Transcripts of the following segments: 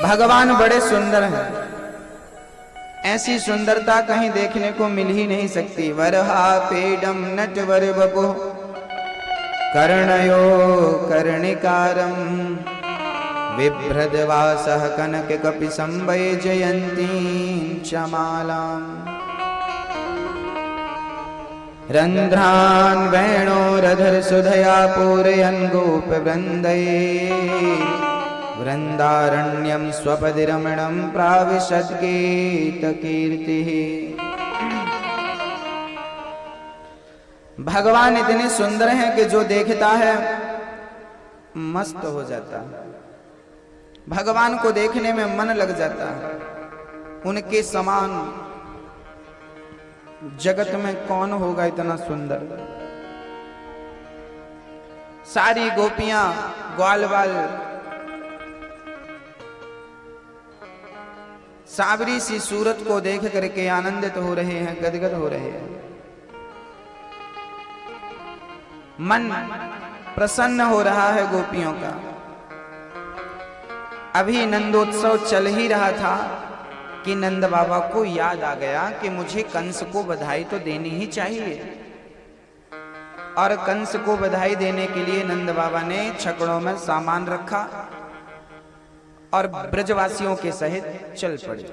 भगवान बड़े सुंदर हैं, ऐसी सुंदरता कहीं देखने को मिल ही नहीं सकती। वरहा पेडम नटवर बपो कर्णयो कर्णिकारम बिभ्रदवासः कनक कपि संवैजयन्तीं चमालाम् रंध्रान् वेणोरधर सुधया पूरयन् गोपवृन्दैः वृन्दारण्यं स्वपदि रमणं प्राविशद्गीतकीर्तिः। भगवान इतने सुंदर हैं कि जो देखता है मस्त हो जाता है, भगवान को देखने में मन लग जाता है। उनके समान जगत में कौन होगा इतना सुंदर। सारी गोपियां ग्वाल बाल सावरी सी सूरत को देख करके आनंदित हो रहे हैं, गदगद हो रहे हैं। मन प्रसन्न हो रहा है गोपियों का। अभी नंदोत्सव चल ही रहा था कि नंद बाबा को याद आ गया कि मुझे कंस को बधाई तो देनी ही चाहिए। और कंस को बधाई देने के लिए नंद बाबा ने छकड़ों में सामान रखा और ब्रजवासियों के सहित चल पड़े।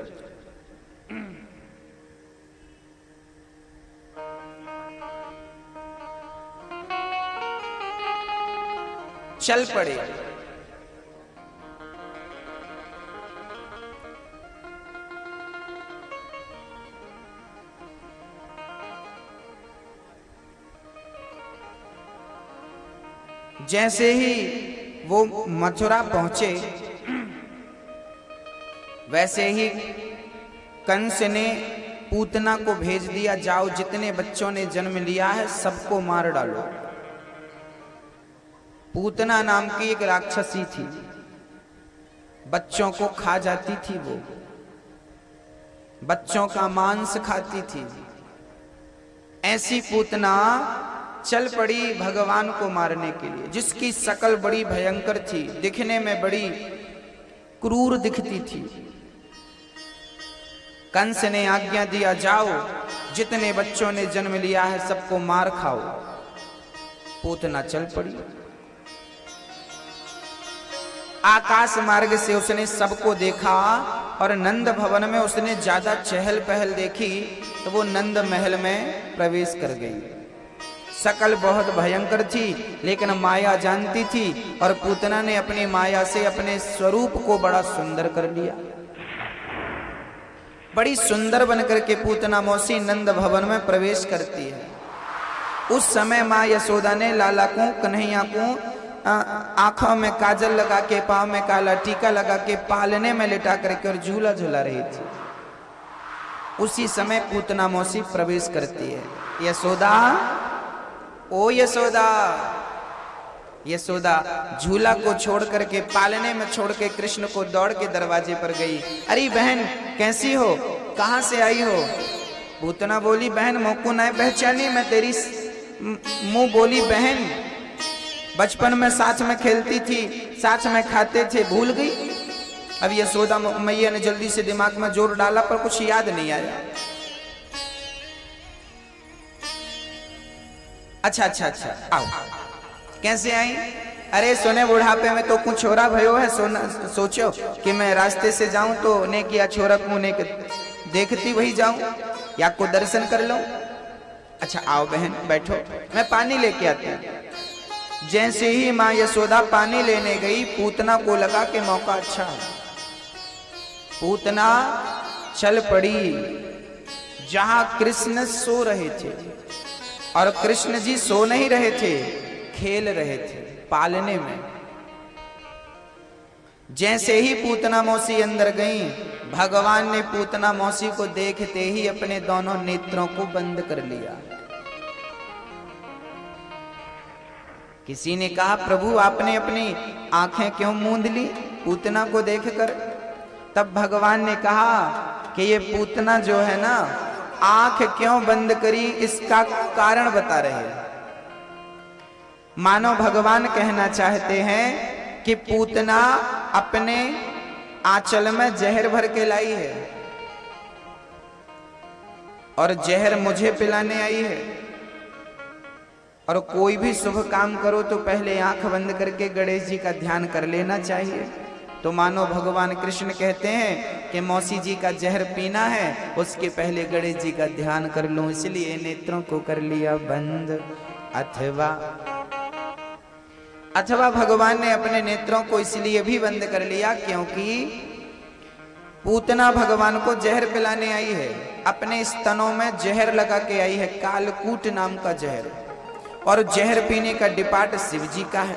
चल पड़े। जैसे ही वो मथुरा पहुंचे वैसे ही कंस ने पूतना को भेज दिया, जाओ जितने बच्चों ने जन्म लिया है सबको मार डालो। पूतना नाम की एक राक्षसी थी, बच्चों को खा जाती थी, वो बच्चों का मांस खाती थी। ऐसी पूतना चल पड़ी भगवान को मारने के लिए, जिसकी शकल बड़ी भयंकर थी, दिखने में बड़ी क्रूर दिखती थी। कंस ने आज्ञा दिया, जाओ जितने बच्चों ने जन्म लिया है सबको मार खाओ। पूतना चल पड़ी। आकाश मार्ग से उसने सबको देखा और नंद भवन में उसने ज्यादा चहल पहल देखी तो वो नंद महल में प्रवेश कर गई। शकल बहुत भयंकर थी लेकिन माया जानती थी और पूतना ने अपनी माया से अपने स्वरूप को बड़ा सुंदर कर लिया। बड़ी सुंदर बनकर के पूतना मौसी नंद भवन में प्रवेश करती है। उस समय माँ यशोदा ने लाला को, कन्हैया को आंखों में काजल लगा के, पाँव में काला टीका लगा के पालने में लिटा करके और झूला झूला रही थी। उसी समय पूतना मौसी प्रवेश करती है। यशोदा, ओ यशोदा। यशोदा झूला को छोड़ करके, पालने में छोड़ के कृष्ण को दौड़ के दरवाजे पर गई। अरे बहन कैसी हो, कहां से आई हो? पूतना बोली, बहन मोको न पहचानी, मैं तेरी मुंह बोली बहन, बचपन में साथ में खेलती थी, साथ में खाते थे, भूल गई? अब यशोदा मैया ने जल्दी से दिमाग में जोर डाला पर कुछ याद नहीं आया। अच्छा, आओ। कैसे आई? अरे सोने बुढ़ापे में तो कुछ छोरा भयो है, सोचो कि मैं रास्ते से जाऊं तो ने किया छोरा को ने देखती वही जाऊं या को दर्शन कर लूं। अच्छा आओ बहन बैठो, मैं पानी लेके आती हूं। जैसे ही माँ यशोदा पानी लेने गई, पूतना को लगा कि मौका अच्छा है। पूतना चल पड़ी जहां कृष्ण सो रहे थे और कृष्ण जी सो नहीं रहे थे, खेल रहे थे पालने में। जैसे ही पूतना मौसी अंदर गई, भगवान ने पूतना मौसी को देखते ही अपने दोनों नेत्रों को बंद कर लिया। किसी ने कहा, प्रभु आपने अपनी आंखें क्यों मूंद ली पूतना को देखकर? तब भगवान ने कहा कि ये पूतना जो है ना, आंख क्यों बंद करी इसका कारण बता रहे हैं। मानो भगवान कहना चाहते हैं कि पूतना अपने आंचल में जहर भर के लाई है और जहर मुझे पिलाने आई है। और कोई भी शुभ काम करो तो पहले आंख बंद करके गणेश जी का ध्यान कर लेना चाहिए। तो मानो भगवान कृष्ण कहते हैं कि मौसी जी का जहर पीना है, उसके पहले गणेश जी का ध्यान कर लूं, इसलिए नेत्रों को कर लिया बंद। अथवा भगवान ने अपने नेत्रों को इसलिए भी बंद कर लिया क्योंकि पूतना भगवान को जहर पिलाने आई है, अपने स्तनों में जहर लगा के आई है, कालकूट नाम का जहर, और जहर पीने का डिपार्ट शिव जी का है।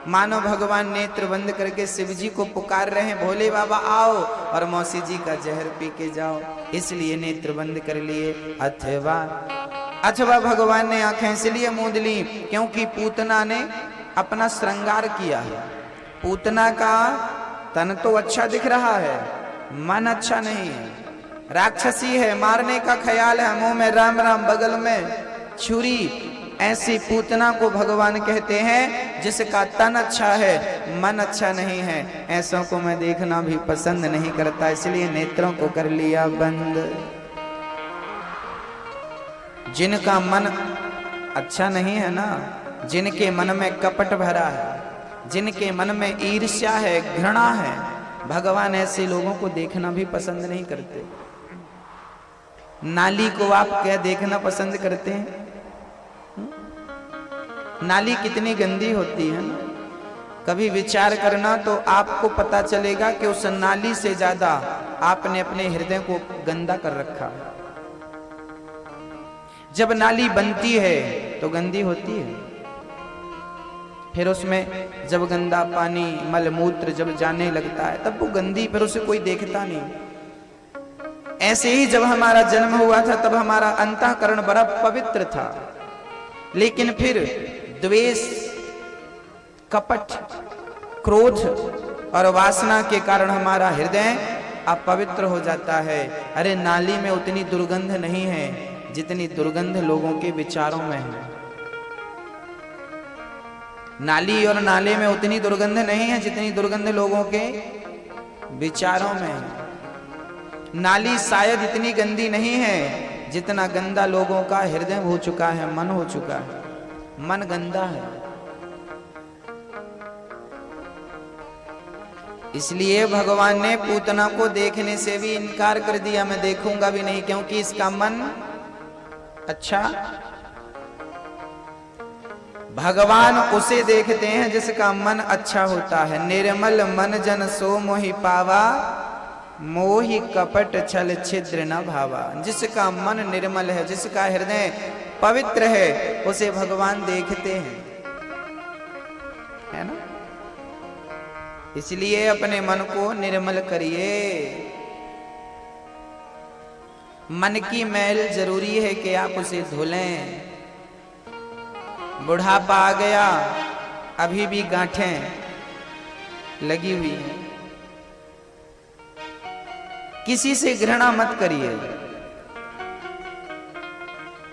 मानो भगवान नेत्र बंद करके शिव जी को पुकार रहे हैं, भोले बाबा आओ और मौसी जी का जहर पी के जाओ, इसलिए नेत्र बंद कर लिए। अथवा भगवान ने आंखें इसलिए मूंद ली क्योंकि पूतना ने अपना श्रृंगार किया है। पूतना का तन तो अच्छा दिख रहा है, मन अच्छा नहीं है, राक्षसी है, मारने का ख्याल है, मुंह में राम राम, बगल में छुरी। ऐसी पूतना को भगवान कहते हैं जिसका तन अच्छा है, मन अच्छा नहीं है। ऐसों को मैं देखना भी पसंद नहीं करता, इसलिए नेत्रों को कर लिया बंद। जिनका मन अच्छा नहीं है ना, जिनके मन में कपट भरा है, जिनके मन में ईर्ष्या है, घृणा है, भगवान ऐसे लोगों को देखना भी पसंद नहीं करते। नाली को आप क्या देखना पसंद करते हैं? नाली कितनी गंदी होती है ना, कभी विचार करना तो आपको पता चलेगा कि उस नाली से ज्यादा आपने अपने हृदय को गंदा कर रखा है। जब नाली बनती है तो गंदी होती है, फिर उसमें जब गंदा पानी मल मूत्र जब जाने लगता है तब वो गंदी, फिर उसे कोई देखता नहीं। ऐसे ही जब हमारा जन्म हुआ था तब हमारा अंतःकरण बड़ा पवित्र था, लेकिन फिर द्वेष, कपट, क्रोध और वासना के कारण हमारा हृदय अपवित्र हो जाता है। अरे नाली में उतनी दुर्गंध नहीं है जितनी दुर्गंध लोगों के विचारों में है। नाली और नाले में उतनी दुर्गंध नहीं है जितनी दुर्गंध लोगों के विचारों में है। नाली शायद इतनी गंदी नहीं है जितना गंदा लोगों का हृदय हो चुका है, मन हो चुका है, मन गंदा है। इसलिए भगवान ने पूतना को देखने से भी इनकार कर दिया, मैं देखूंगा भी नहीं क्योंकि इसका मन अच्छा। भगवान उसे देखते हैं जिसका मन अच्छा होता है। निर्मल मन जन सो मोहि पावा, मोहि कपट छल छिद्र न भावा। जिसका मन निर्मल है, जिसका हृदय पवित्र है, उसे भगवान देखते हैं, है ना। इसलिए अपने मन को निर्मल करिए। मन की मैल जरूरी है कि आप उसे धुलें। बुढ़ापा आ गया, अभी भी गांठें लगी हुई हैं, किसी से घृणा मत करिए,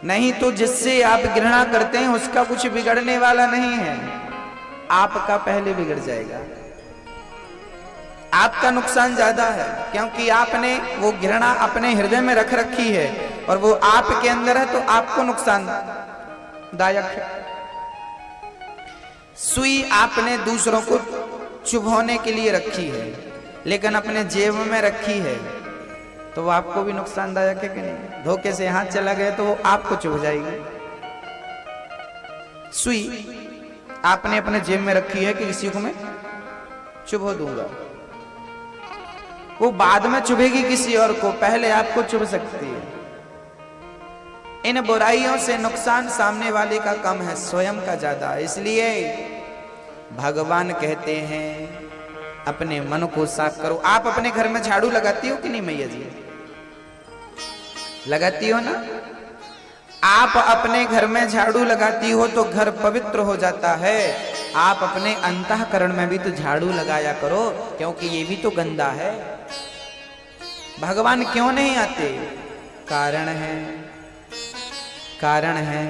नहीं तो जिससे आप घृणा करते हैं उसका कुछ बिगड़ने वाला नहीं है, आपका पहले बिगड़ जाएगा। आपका नुकसान ज्यादा है क्योंकि आपने वो घृणा अपने हृदय में रख रखी है और वो आपके अंदर है, तो आपको नुकसान दायक है। सुई आपने दूसरों को चुभोने के लिए रखी है लेकिन अपने जेब में रखी है, तो वो आपको भी नुकसानदायक है कि नहीं। धोखे से हाथ चला गया तो वो आपको चुभ जाएगी। सुई आपने अपने जेब में रखी है कि किसी को मैं चुभो दूंगा, वो बाद में चुभेगी किसी और को, पहले आपको चुभ सकती है। इन बुराइयों से नुकसान सामने वाले का कम है, स्वयं का ज्यादा है। इसलिए भगवान कहते हैं अपने मन को साफ करो। आप अपने घर में झाड़ू लगाती हो कि नहीं मैया जी? लगाती हो ना। आप अपने घर में झाड़ू लगाती हो तो घर पवित्र हो जाता है। आप अपने अंतःकरण में भी तो झाड़ू लगाया करो, क्योंकि ये भी तो गंदा है। भगवान क्यों नहीं आते? कारण है, कारण है,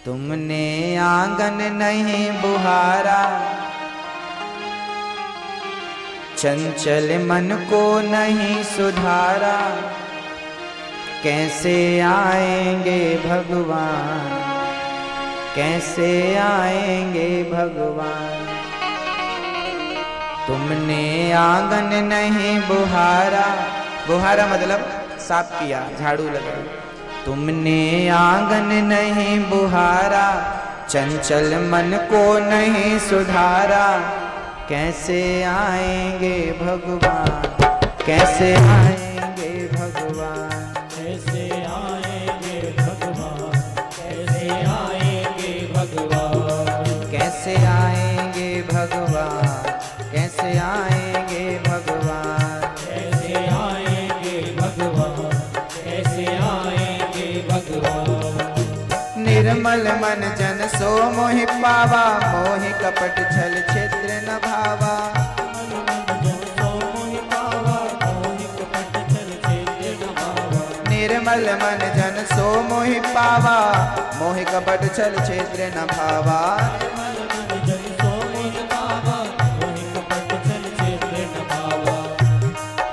तुमने आंगन नहीं बुहारा, चंचल मन को नहीं सुधारा, कैसे आएंगे भगवान, कैसे आएंगे भगवान। तुमने आंगन नहीं बुहारा, बुहारा मतलब साफ किया, झाड़ू लगाया। तुमने आंगन नहीं बुहारा, चंचल मन को नहीं सुधारा, कैसे आएंगे भगवान, कैसे आएंगे भगवान, कैसे आएंगे भगवान, कैसे आएंगे भगवान, कैसे आएंगे भगवान, कैसे आएंगे भगवान, कैसे आएंगे भगवान, कैसे आएंगे भगवान। निर्मल मन जन सो मोहि पावा, मोहि कपट छल छिद्र न भावा। निर्मल मन जन सो मोहि पावा, मोहि कपट छल छिद्र न भावा।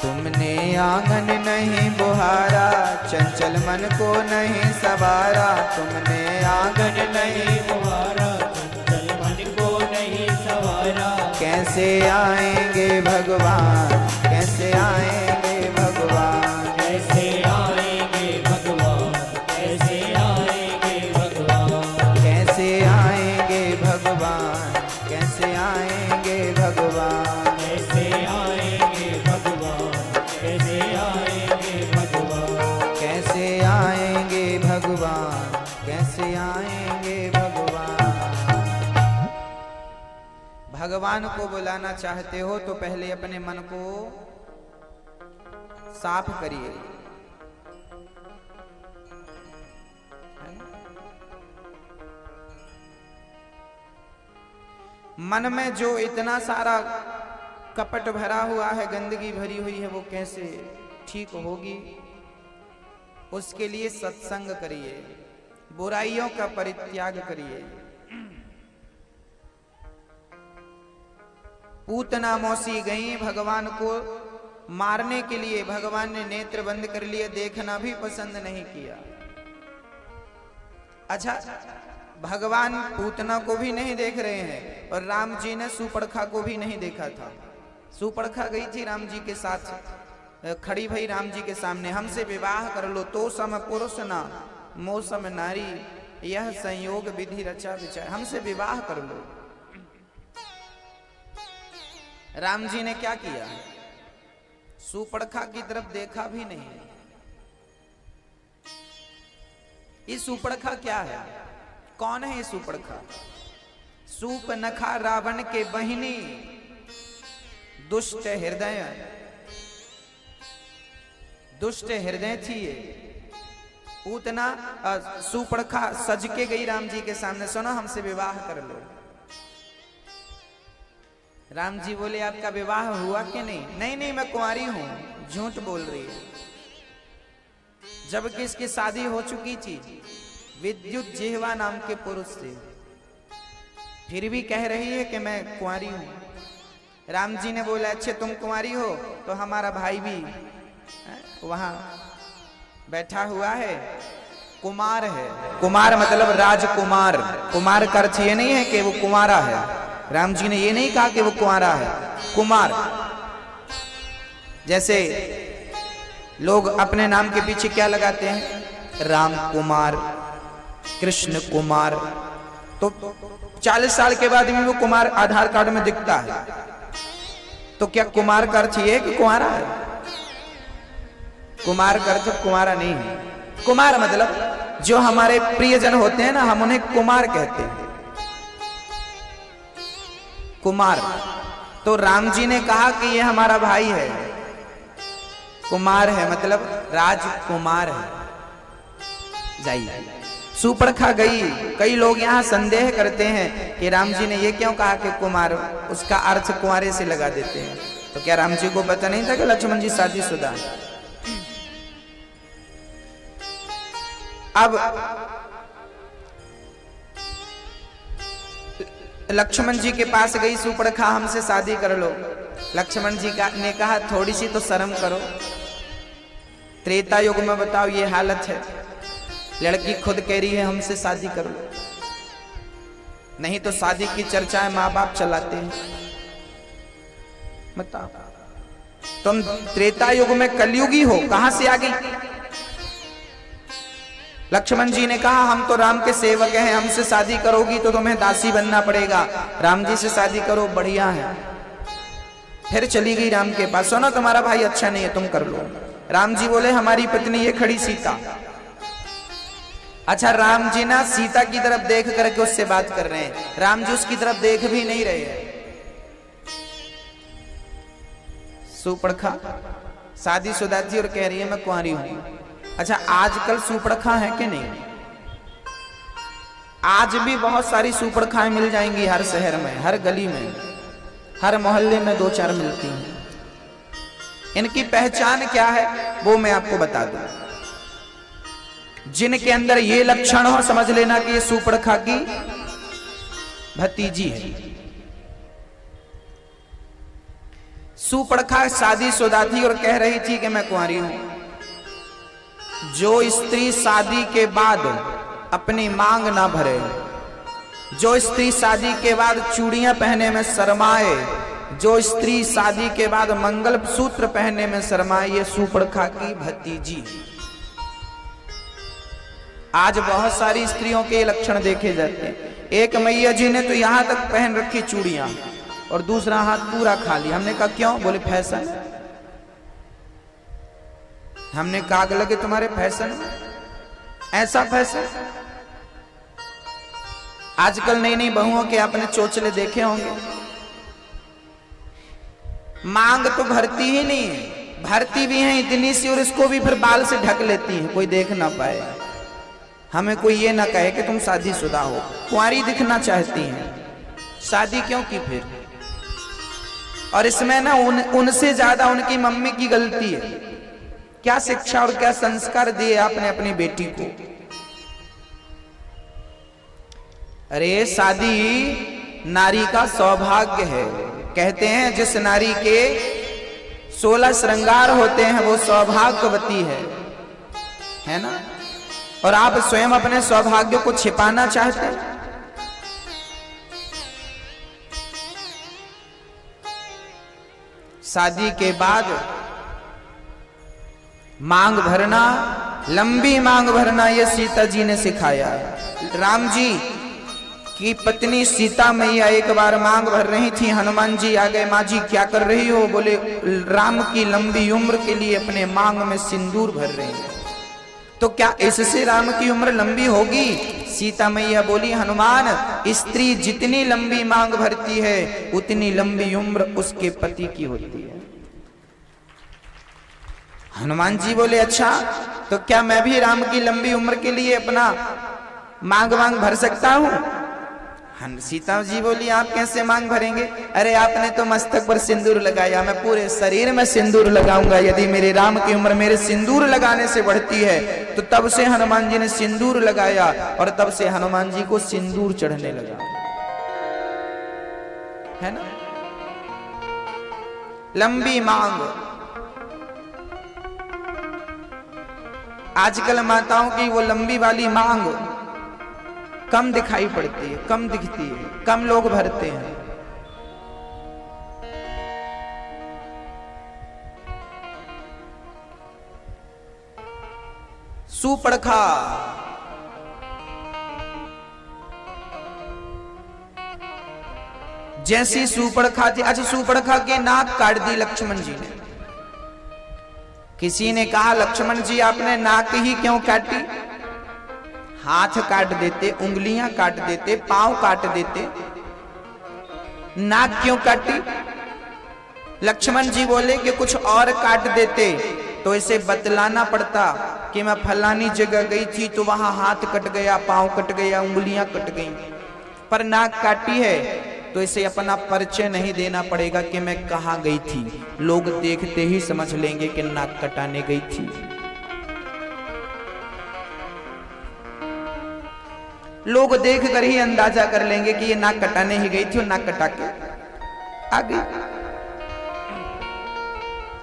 तुमने आंगन नहीं बुहारा, चंचल मन को नहीं सवारा। तुमने आंगन नहीं बुहारा, चंचल मन को नहीं सवारा, कैसे आएंगे भगवान, कैसे आएंगे भगवान, कैसे आएंगे भगवान, कैसे आएंगे भगवान, कैसे आएंगे भगवान, कैसे आएंगे भगवान, कैसे आएंगे भगवान, कैसे आएंगे भगवान, कैसे आएंगे भगवान, कैसे आएंगे भगवान। भगवान को बुलाना चाहते हो तो पहले अपने मन को साफ करिए। मन में जो इतना सारा कपट भरा हुआ है, गंदगी भरी हुई है, वो कैसे ठीक होगी? उसके लिए सत्संग करिए, बुराइयों का परित्याग करिए। पूतना मौसी गई भगवान को मारने के लिए, भगवान ने नेत्र बंद कर लिए, देखना भी पसंद नहीं किया। अच्छा, भगवान पूतना को भी नहीं देख रहे हैं और राम जी ने सुपड़खा को भी नहीं देखा था। सुपड़खा गई थी राम जी के साथ, खड़ी भई राम जी के सामने, हमसे विवाह कर लो तो सम पुरुष ना मौसम नारी, यह संयोग विधि रचा विचार, हमसे विवाह कर लो। राम जी ने क्या किया? सुपड़खा की तरफ देखा भी नहीं। ये सुपड़खा क्या है? कौन है ये सुपड़खा? सूपनखा रावण के बहिनी, दुष्ट हृदय, दुष्ट हृदय थी ये। पूतना सुपड़खा सज के गई राम जी के सामने, सुनो हमसे विवाह कर लो। राम जी बोले आपका विवाह हुआ कि नहीं? नहीं नहीं, मैं कुंवारी हूं। झूठ बोल रही है, जबकि इसकी शादी हो चुकी थी विद्युत जिह्वा नाम के पुरुष से, फिर भी कह रही है कि मैं कुंवारी हूं। राम जी ने बोला अच्छे तुम कुंवारी हो तो हमारा भाई भी वहां बैठा हुआ है, कुमार है। कुमार मतलब राजकुमार। कुमार का अर्थ ये नहीं है कि वो कुंवारा है। राम जी ने ये नहीं कहा कि वो कुंवारा है, कुमार। जैसे लोग अपने नाम के पीछे क्या लगाते हैं? राम कुमार, कृष्ण कुमार। तो 40 साल के बाद भी वो कुमार आधार कार्ड में दिखता है। तो क्या कुमार का अर्थ ये है कि कुंवारा है? कुमार का अर्थ कुंवारा नहीं है। कुमार मतलब जो हमारे प्रियजन होते हैं ना, हम उन्हें कुमार कहते हैं, कुमार। तो राम जी ने कहा कि ये हमारा भाई है, कुमार है मतलब राजकुमार है। जाइए। सुपड़खा गई। कई लोग यहाँ संदेह करते हैं कि राम जी ने ये क्यों कहा कि कुमार, उसका अर्थ कुंवारे से लगा देते हैं। तो क्या राम जी को पता नहीं था कि लक्ष्मण जी शादीशुदा हैं? अब लक्ष्मण जी के पास गई सुपड़खा, हमसे शादी कर लो। लक्ष्मण जी ने कहा थोड़ी सी तो शर्म करो, त्रेता युग में बताओ ये हालत है, लड़की खुद कह रही है हमसे शादी करो, नहीं तो शादी की चर्चाएं माँ बाप चलाते हैं। बताओ तुम त्रेता युग में कलयुगी हो, कहां से आ गई? लक्ष्मण जी ने कहा हम तो राम के सेवक हैं, हमसे शादी करोगी तो तुम्हें दासी बनना पड़ेगा, राम जी से शादी करो बढ़िया है। फिर चली गई राम के पास, सुनो तुम्हारा भाई अच्छा नहीं है तुम कर लो। राम जी बोले हमारी पत्नी ये खड़ी सीता। अच्छा राम जी ना सीता की तरफ देख करके उससे बात कर रहे हैं, राम जी उसकी तरफ देख भी नहीं रहे हैं। सुपड़खा शादीशुदा थी और कह रही है मैं कुंवारी हूं। अच्छा आजकल सुपड़खा है कि नहीं? आज भी बहुत सारी सुपड़खाएं मिल जाएंगी हर शहर में, हर गली में, हर मोहल्ले में 2-4 मिलती हैं। इनकी पहचान क्या है वो मैं आपको बता दूं। जिनके अंदर ये लक्षण हो समझ लेना कि ये सुपड़खा की भतीजी है। सुपड़खा शादीशुदा थी और कह रही थी कि मैं कुंवारी हूं। जो स्त्री शादी के बाद अपनी मांग ना भरे, जो स्त्री शादी के बाद चूड़ियां पहनने में शर्माए, जो स्त्री शादी के बाद मंगल सूत्र पहनने में शर्माए, ये सुपड़खा की भतीजी। आज बहुत सारी स्त्रियों के लक्षण देखे जाते हैं। एक मैया जी ने तो यहां तक पहन रखी चूड़ियां और दूसरा हाथ पूरा खाली। हमने कहा क्यों? बोले फैशन। हमने कहा आग लगे तुम्हारे फैशन में, ऐसा फैशन। आजकल नई नई बहुओं के आपने चोचले देखे होंगे, मांग तो भरती ही नहीं है, भरती भी है इतनी सी और इसको भी फिर बाल से ढक लेती है, कोई देख ना पाए। हमें कोई ये ना कहे कि तुम शादीशुदा हो, कुंवारी दिखना चाहती हैं, शादी क्यों की फिर? और इसमें ना उनसे ज्यादा उनकी मम्मी की गलती है। क्या शिक्षा और क्या संस्कार दिए आपने अपनी बेटी को? अरे शादी नारी का सौभाग्य है। कहते हैं जिस नारी के 16 श्रृंगार होते हैं वो सौभाग्यवती है ना? और आप स्वयं अपने सौभाग्य को छिपाना चाहते हैं। शादी के बाद मांग भरना, लंबी मांग भरना, ये सीता जी ने सिखाया। राम जी की पत्नी सीता मैया एक बार मांग भर रही थी, हनुमान जी आ गए, माँ जी क्या कर रही हो? बोले राम की लंबी उम्र के लिए अपने मांग में सिंदूर भर रही है। तो क्या इससे राम की उम्र लंबी होगी? सीता मैया बोली हनुमान, स्त्री जितनी लंबी मांग भरती है उतनी लंबी उम्र उसके पति की होती है। हनुमान जी बोले अच्छा, तो क्या मैं भी राम की लंबी उम्र के लिए अपना मांग भर सकता हूं? सीता जी बोली आप कैसे मांग भरेंगे? अरे आपने तो मस्तक पर सिंदूर लगाया, मैं पूरे शरीर में सिंदूर लगाऊंगा। यदि मेरे राम की उम्र मेरे सिंदूर लगाने से बढ़ती है तो तब से हनुमान जी ने सिंदूर लगाया और तब से हनुमान जी को सिंदूर चढ़ने लगा, है ना? लंबी मांग। आजकल माताओं की वो लंबी वाली मांग कम दिखाई पड़ती है, कम दिखती है, कम लोग भरते हैं। सुपड़खा जैसी सुपड़खा थी। अच्छा सुपड़खा के नाक काट दी लक्ष्मण जी ने। किसी ने कहा लक्ष्मण जी आपने नाक ही क्यों काटी? हाथ काट देते, उंगलियां काट देते, पांव काट देते, नाक क्यों काटी? लक्ष्मण जी बोले कि कुछ और काट देते तो इसे बतलाना पड़ता कि मैं फलानी जगह गई थी तो वहां हाथ कट गया, पांव कट गया, उंगलियां कट गई। पर नाक काटी है तो इसे अपना परिचय नहीं देना पड़ेगा कि मैं कहां गई थी। लोग देखते ही समझ लेंगे कि नाक कटाने गई थी। लोग देख कर ही अंदाजा कर लेंगे कि ये नाक कटाने ही गई थी और नाक कटा के आ गई।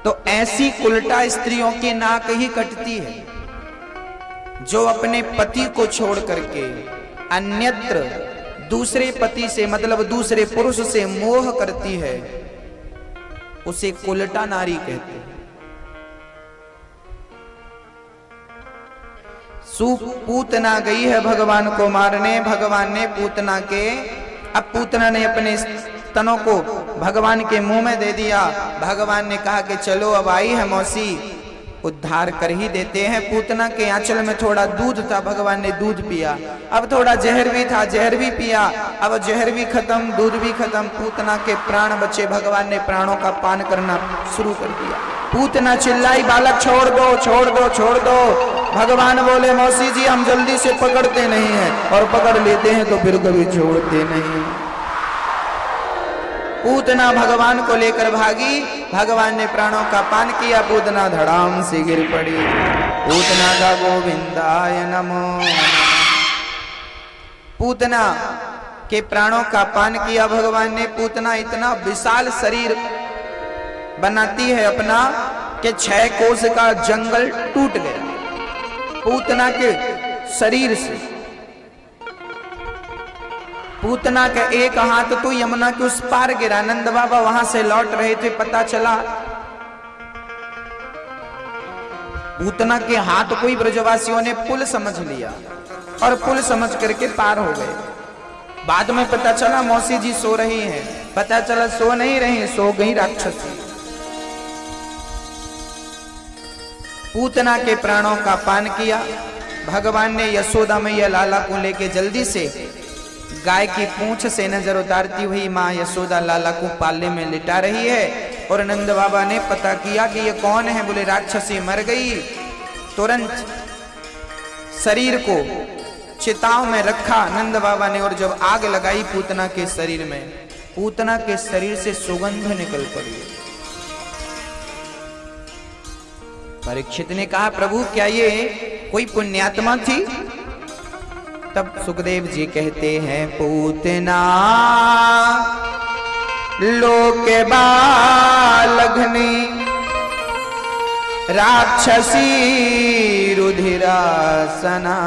तो ऐसी उल्टा स्त्रियों की नाक ही कटती है जो अपने पति को छोड़ करके अन्यत्र दूसरे पति से मतलब दूसरे पुरुष से मोह करती है, उसे कुलटा नारी कहते हैं। पूतना गई है भगवान को मारने, भगवान ने पूतना के, अब पूतना ने अपने स्तनों को भगवान के मुंह में दे दिया। भगवान ने कहा कि चलो अब आई है मौसी, उद्धार कर ही देते हैं। पूतना के आंचल में थोड़ा दूध था, भगवान ने दूध पिया। अब थोड़ा जहर भी था, जहर भी पिया। अब जहर भी खत्म, दूध भी खत्म, पूतना के प्राण बचे। भगवान ने प्राणों का पान करना शुरू कर दिया। पूतना चिल्लाई, बालक छोड़ दो, छोड़ दो, छोड़ दो। भगवान बोले, मौसी जी हम जल्दी से पकड़ते नहीं हैं, और पकड़ लेते हैं तो फिर कभी छोड़ते नहीं। पूतना भगवान को लेकर भागी, भगवान ने प्राणों का पान किया, पूतना धड़ाम से गिर पड़ी। पूतना का गोविंदाय नमो। पूतना के प्राणों का पान किया भगवान ने। पूतना इतना विशाल शरीर बनाती है अपना कि 6 कोस का जंगल टूट गया पूतना के शरीर से। पूतना का एक हाथ तो यमुना के उस पार गिरा। नंद बाबा वहां से लौट रहे थे, पता चला पूतना के हाथ कोई ब्रजवासियों ने पुल समझ लिया और पुल समझ करके पार हो गए। बाद में पता चला मौसी जी सो रही हैं, पता चला सो नहीं रही, सो गई राक्षसी। पूतना के प्राणों का पान किया। भगवान ने यशोदा मैया लाला को लेके जल्दी से गाय की पूंछ से नजर उतारती हुई माँ यशोदा लाला को पाले में लिटा रही है। और नंद बाबा ने पता किया कि ये कौन है, बोले राक्षसी मर गई। तुरंत शरीर को चिताओं में रखा नंद बाबा ने, और जब आग लगाई पूतना के शरीर में, पूतना के शरीर से सुगंध निकल पड़ी। परीक्षित ने कहा, प्रभु क्या ये कोई पुण्यात्मा थी? तब सुखदेव जी कहते हैं, पूतना लोके बालघ्नी राक्षसी रुधिरासना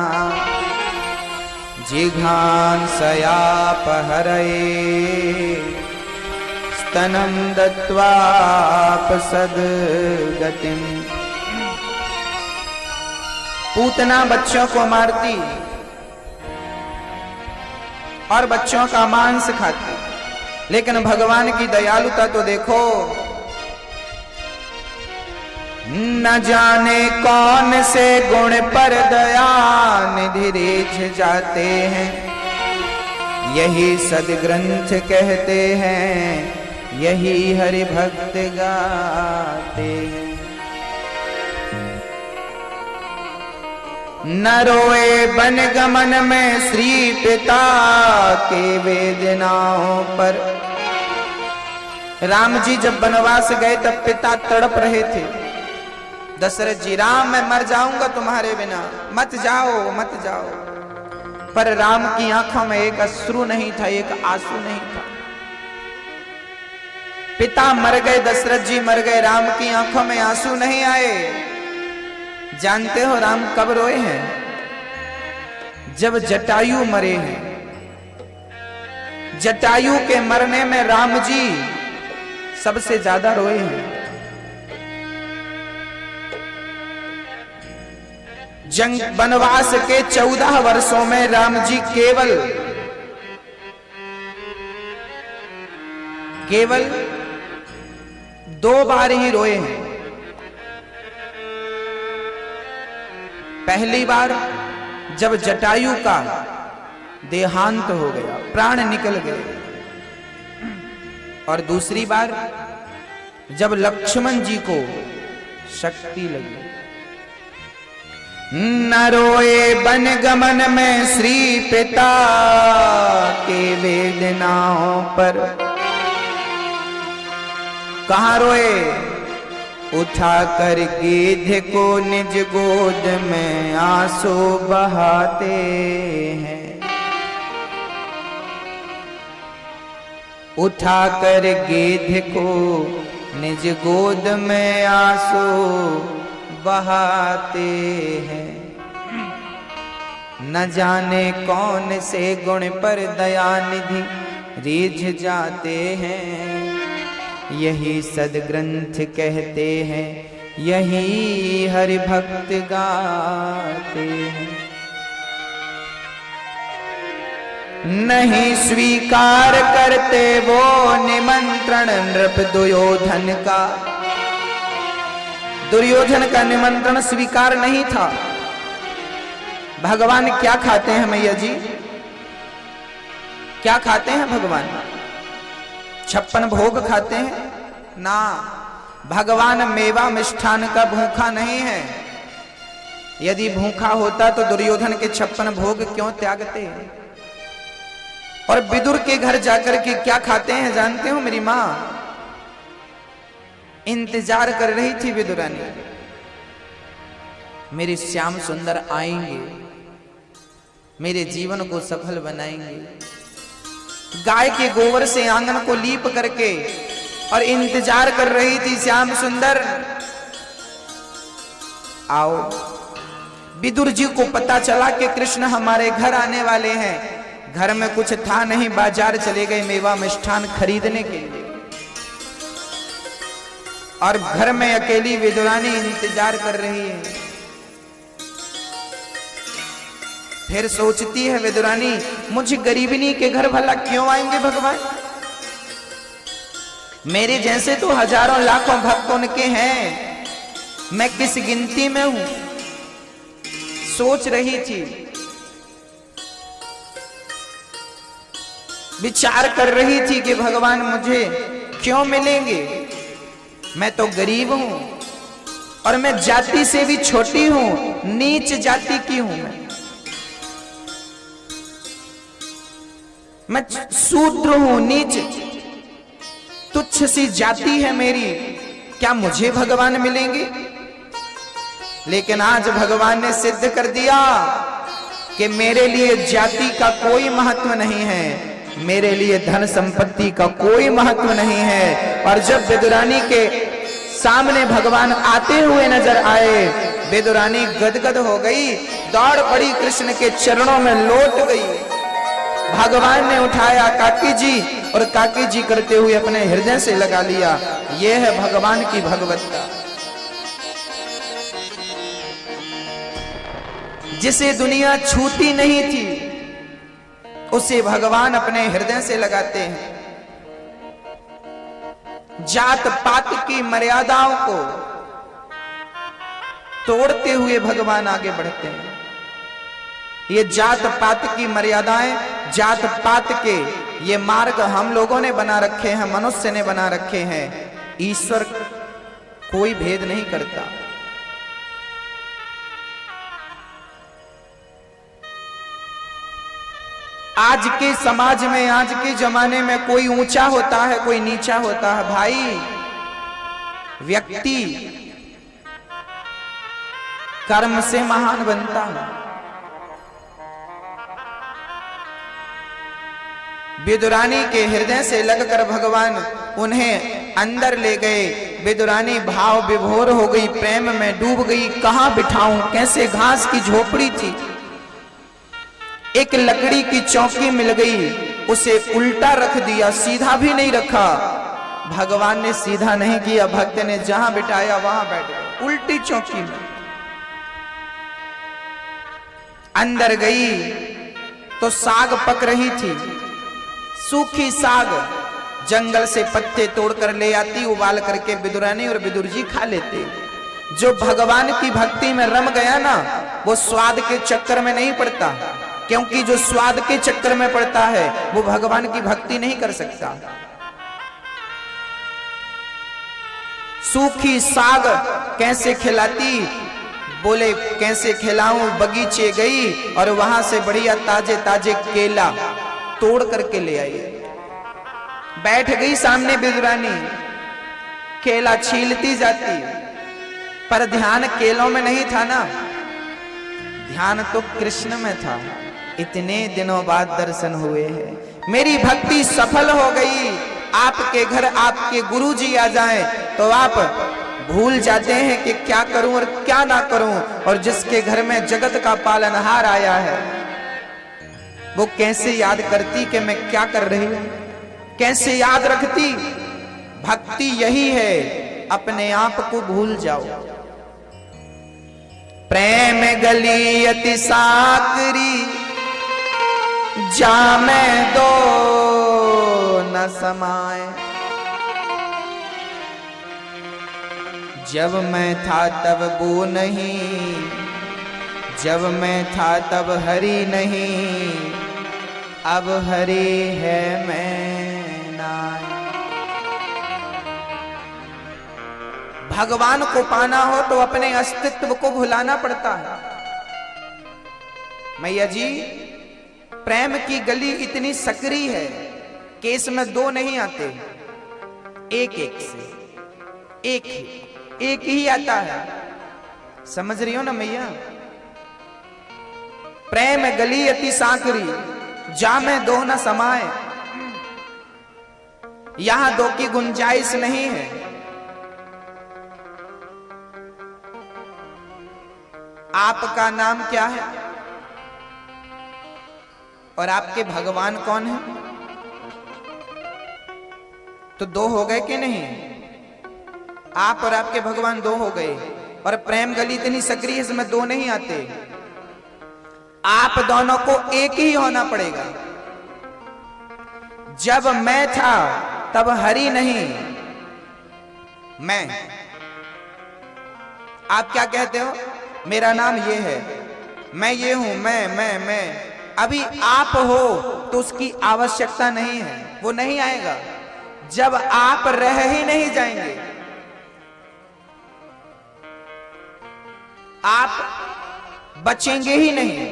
जिघांसयापहरये स्तनं दत्वापसद्गतिम्। पूतना बच्चों को मारती और बच्चों का मांस खाती, लेकिन भगवान की दयालुता तो देखो। न जाने कौन से गुण पर दया निधि रेझ जाते हैं, यही सदग्रंथ कहते हैं, यही हरि भक्त गाते हैं। न रोए बन गमन में श्री पिता के वेदनाओं पर। राम जी जब वनवास गए तब पिता तड़प रहे थे। दशरथ जी, राम मैं मर जाऊंगा तुम्हारे बिना, मत जाओ मत जाओ। पर राम की आंखों में एक अश्रु नहीं था, एक आंसू नहीं था। पिता मर गए, दशरथ जी मर गए, राम की आंखों में आंसू नहीं आए। जानते हो राम कब रोए हैं? जब जटायु मरे हैं। जटायु के मरने में राम जी सबसे ज्यादा रोए हैं। जंग वनवास के 14 वर्षों में राम जी केवल 2 बार ही रोए हैं। पहली बार जब जटायु का देहांत हो गया, प्राण निकल गए, और दूसरी बार जब लक्ष्मण जी को शक्ति लगी। न रोए बन गमन में श्री पिता के वेदनाओं पर। कहां रोए? उठा कर गिद्ध को निज गोद में आंसू बहाते हैं। उठा कर गिद्ध को निज गोद में आंसू बहाते हैं। न जाने कौन से गुण पर दयानिधि रीझ जाते हैं। यही सदग्रंथ कहते हैं, यही हरि भक्त गाते हैं। नहीं स्वीकार करते वो निमंत्रण नृप दुर्योधन का। दुर्योधन का निमंत्रण स्वीकार नहीं था। भगवान क्या खाते हैं मैया जी? क्या खाते हैं भगवान? 56 भोग खाते हैं ना। भगवान मेवा मिष्ठान का भूखा नहीं है। यदि भूखा होता तो दुर्योधन के 56 भोग क्यों त्यागते? और विदुर के घर जाकर के क्या खाते हैं जानते हो मेरी मां? इंतजार कर रही थी विदुरानी, मेरे श्याम सुंदर आएंगे, मेरे जीवन को सफल बनाएंगे। गाय के गोबर से आंगन को लीप करके और इंतजार कर रही थी, श्याम सुंदर आओ। विदुर जी को पता चला कि कृष्ण हमारे घर आने वाले हैं। घर में कुछ था नहीं, बाजार चले गए मेवा मिष्ठान खरीदने के लिए। और घर में अकेली विदुरानी इंतजार कर रही है। फिर सोचती है विदुरानी, मुझ गरीबनी के घर भला क्यों आएंगे भगवान? मेरे जैसे तो हजारों लाखों भक्त उनके हैं, मैं किस गिनती में हूं? सोच रही थी, विचार कर रही थी कि भगवान मुझे क्यों मिलेंगे? मैं तो गरीब हूं और मैं जाति से भी छोटी हूं, नीच जाति की हूं। मैं शूद्र हूं, नीच तुच्छ सी जाति है मेरी, क्या मुझे भगवान मिलेंगे? लेकिन आज भगवान ने सिद्ध कर दिया कि मेरे लिए जाति का कोई महत्व नहीं है, मेरे लिए धन संपत्ति का कोई महत्व नहीं है। और जब विदुरानी के सामने भगवान आते हुए नजर आए, विदुरानी गदगद हो गई, दौड़ पड़ी, कृष्ण के चरणों में लौट गई। भगवान ने उठाया काकी जी, और काकी जी करते हुए अपने हृदय से लगा लिया। यह है भगवान की भगवत्ता। जिसे दुनिया छूती नहीं थी, उसे भगवान अपने हृदय से लगाते हैं। जात पात की मर्यादाओं को तोड़ते हुए भगवान आगे बढ़ते हैं। ये जात पात की मर्यादाएं, जात पात के ये मार्ग हम लोगों ने बना रखे हैं, मनुष्य ने बना रखे हैं। ईश्वर कोई भेद नहीं करता। आज के समाज में, आज के जमाने में कोई ऊंचा होता है, कोई नीचा होता है। भाई, व्यक्ति कर्म से महान बनता है। विदुरानी के हृदय से लगकर भगवान उन्हें अंदर ले गए। विदुरानी भाव विभोर हो गई, प्रेम में डूब गई। कहां बिठाऊं, कैसे? घास की झोपड़ी थी, एक लकड़ी की चौकी मिल गई, उसे उल्टा रख दिया, सीधा भी नहीं रखा। भगवान ने सीधा नहीं किया, भक्त ने जहां बिठाया वहां बैठ गए, उल्टी चौकी में। अंदर गई तो साग पक रही थी, सूखी साग। जंगल से पत्ते तोड़कर ले आती, उबाल करके विदुरानी और विदुर जी खा लेते। जो भगवान की भक्ति में रम गया ना, वो स्वाद के चक्कर में नहीं पड़ता, क्योंकि जो स्वाद के चक्कर में पड़ता है वो भगवान की भक्ति नहीं कर सकता। सूखी साग कैसे खिलाती? बोले कैसे खिलाऊं? बगीचे गई और वहां से बढ़िया ताजे ताजे केला तोड़ करके ले आई। बैठ गई सामने विदुरानी, केला छीलती जाती, पर ध्यान केलों में नहीं था ना, ध्यान तो कृष्ण में था। इतने दिनों बाद दर्शन हुए हैं, मेरी भक्ति सफल हो गई। आपके घर आपके गुरुजी आ जाएं तो आप भूल जाते हैं कि क्या करूं और क्या ना करूं। और जिसके घर में जगत का पालनहार आया है वो कैसे याद करती कि मैं क्या कर रही हूं, कैसे याद रखती। भक्ति यही है, अपने आप को भूल जाओ। प्रेम गली अति साकरी जामे दो न समाए। जब मैं था तब वो नहीं, जब मैं था तब हरि नहीं, अब हरि है मैं नाय। भगवान को पाना हो तो अपने अस्तित्व को भुलाना पड़ता है। मैया जी, प्रेम की गली इतनी सकरी है कि इसमें दो नहीं आते, एक एक से एक ही आता है। समझ रही हो ना मैया? प्रेम गली अति साकरी जामे दो न समाए। यहां दो की गुंजाइश नहीं है। आपका नाम क्या है और आपके भगवान कौन है? तो दो हो गए कि नहीं? आप और आपके भगवान दो हो गए। और प्रेम गली इतनी सक्रिय है, इसमें दो नहीं आते। आप दोनों को एक ही होना पड़ेगा। जब मैं था तब हरि नहीं, मैं। आप क्या कहते हो? मेरा नाम ये है, मैं ये हूं, मैं। अभी आप हो तो उसकी आवश्यकता नहीं है, वो नहीं आएगा जब आप रह ही नहीं जाएंगे। आप बचेंगे ही नहीं,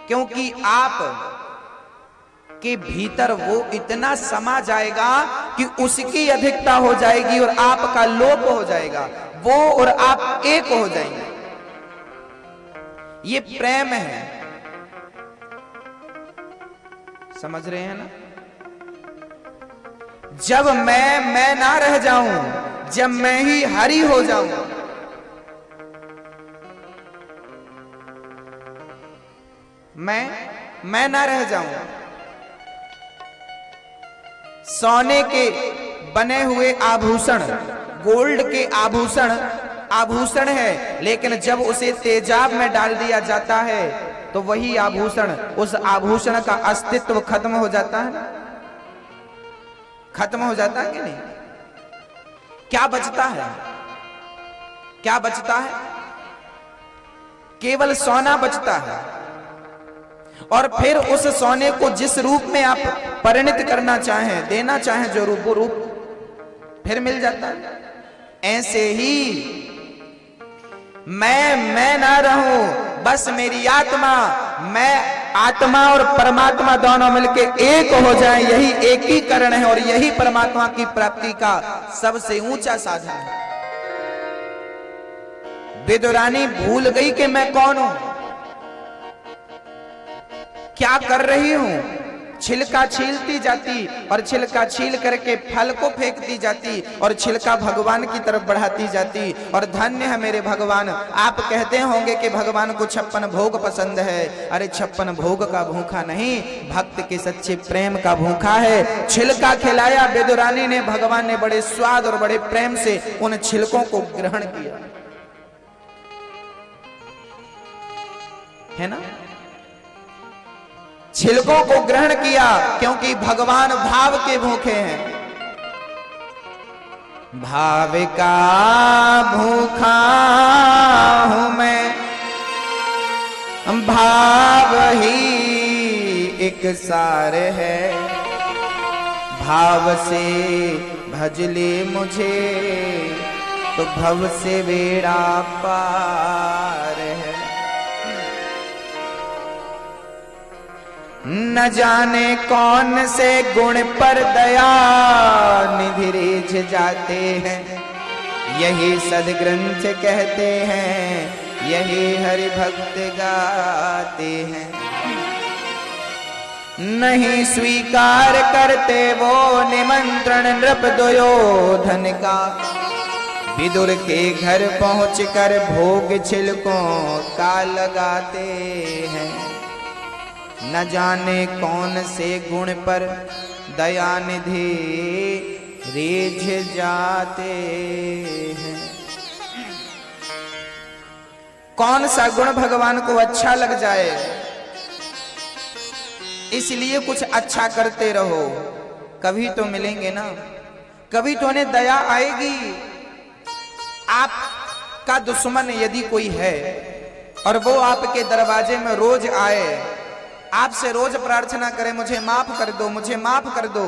क्योंकि आप के भीतर वो इतना समा जाएगा कि उसकी अधिकता हो जाएगी और आपका लोप हो जाएगा। वो और आप एक हो जाएंगे। ये प्रेम है। समझ रहे हैं ना? जब मैं ना रह जाऊं, जब मैं ही हरि हो जाऊं, मैं ना रह जाऊं। सोने के बने हुए आभूषण, गोल्ड के आभूषण है, लेकिन जब उसे तेजाब में डाल दिया जाता है तो वही आभूषण, उस आभूषण का अस्तित्व खत्म हो जाता है। खत्म हो जाता है कि नहीं? क्या बचता है? क्या बचता है? केवल सोना बचता है। और फिर उस सोने को जिस रूप में आप परिणित करना चाहें, देना चाहें जो रूप, वो रूप फिर मिल जाता है। ऐसे ही मैं ना रहूं, बस मेरी आत्मा, मैं आत्मा और परमात्मा दोनों मिलके एक हो जाएं, यही एकीकरण है और यही परमात्मा की प्राप्ति का सबसे ऊंचा साधन है। विदुरानी भूल गई कि मैं कौन हूं, क्या कर रही हूं। छिलका छीलती जाती और छिलका छील करके फल को फेंकती जाती और छिलका भगवान की तरफ बढ़ाती जाती। और धन्य है मेरे भगवान। आप कहते होंगे कि भगवान को 56 भोग पसंद है। अरे 56 भोग का भूखा नहीं, भक्त के सच्चे प्रेम का भूखा है। छिलका खिलाया विदुरानी ने, भगवान ने बड़े स्वाद और बड़े प्रेम से उन छिलकों को ग्रहण किया, है ना? छिलकों को ग्रहण किया क्योंकि भगवान भाव के भूखे हैं। भाव का भूखा हूं मैं, भाव ही एक सार है। भाव से भज ले मुझे तो भव से बेड़ा पार है। न जाने कौन से गुण पर दया निधि रिझ जाते हैं, यही सदग्रंथ कहते हैं, यही हरि भक्त गाते हैं। नहीं स्वीकार करते वो निमंत्रण नृप दुर्योधन का। विदुर के घर पहुंचकर भोग छिलकों का लगाते हैं। न जाने कौन से गुण पर दयानिधि रीझ जाते हैं। कौन सा गुण भगवान को अच्छा लग जाए, इसलिए कुछ अच्छा करते रहो, कभी तो मिलेंगे ना, कभी तो उन्हें दया आएगी। आपका दुश्मन यदि कोई है और वो आपके दरवाजे में रोज आए, आपसे रोज प्रार्थना करे मुझे माफ कर दो, मुझे माफ कर दो,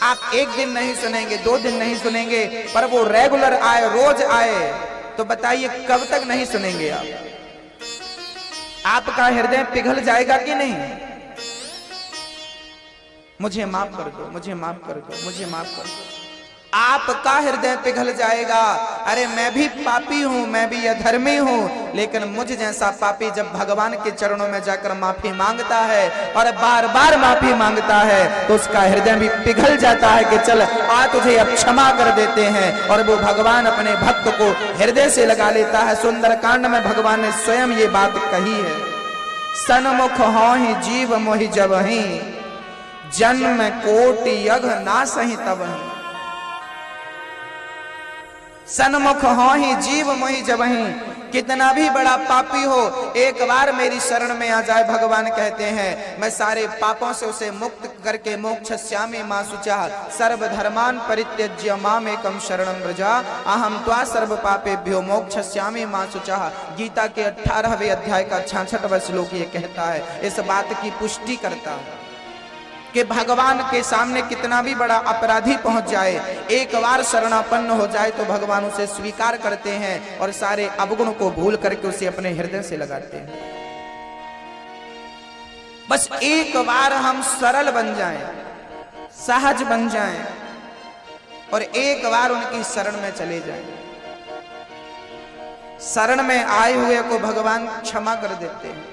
आप एक दिन नहीं सुनेंगे, 2 दिन नहीं सुनेंगे, पर वो रेगुलर आए, रोज आए, तो बताइए कब तक नहीं सुनेंगे आप? आपका हृदय पिघल जाएगा कि नहीं? मुझे माफ कर दो, मुझे माफ कर दो, मुझे माफ कर दो, आपका हृदय पिघल जाएगा। अरे मैं भी पापी हूं, मैं भी अधर्मी हूं, लेकिन मुझ जैसा पापी जब भगवान के चरणों में जाकर माफी मांगता है और बार बार माफी मांगता है, तो उसका हृदय भी पिघल जाता है कि चल आ तुझे अब क्षमा कर देते हैं। और वो भगवान अपने भक्त को हृदय से लगा लेता है। सुंदरकांड में भगवान ने स्वयं ये बात कही है, सन्मुख होहि जीव मोहि जबहि, जन्म कोटि यज्ञ नासहि तबहि। सन्मुख होहि जीव मोहि जबहि, कितना भी बड़ा पापी हो एक बार मेरी शरण में आ जाए, भगवान कहते हैं मैं सारे पापों से उसे मुक्त करके मोक्षयिष्यामि मा शुचः सर्वधर्मान् परित्यज्य मामेकं शरणं व्रज अहं त्वा सर्व पापेभ्यो मोक्षयिष्यामि मा शुचः। गीता के 18वें अध्याय का 66वां श्लोक ये कहता है, इस बात की पुष्टि करता है कि भगवान के सामने कितना भी बड़ा अपराधी पहुंच जाए, एक बार शरणापन्न हो जाए तो भगवान उसे स्वीकार करते हैं और सारे अवगुण को भूल करके उसे अपने हृदय से लगाते हैं। बस एक बार हम सरल बन जाएं, सहज बन जाएं और एक बार उनकी शरण में चले जाएं। शरण में आए हुए को भगवान क्षमा कर देते हैं।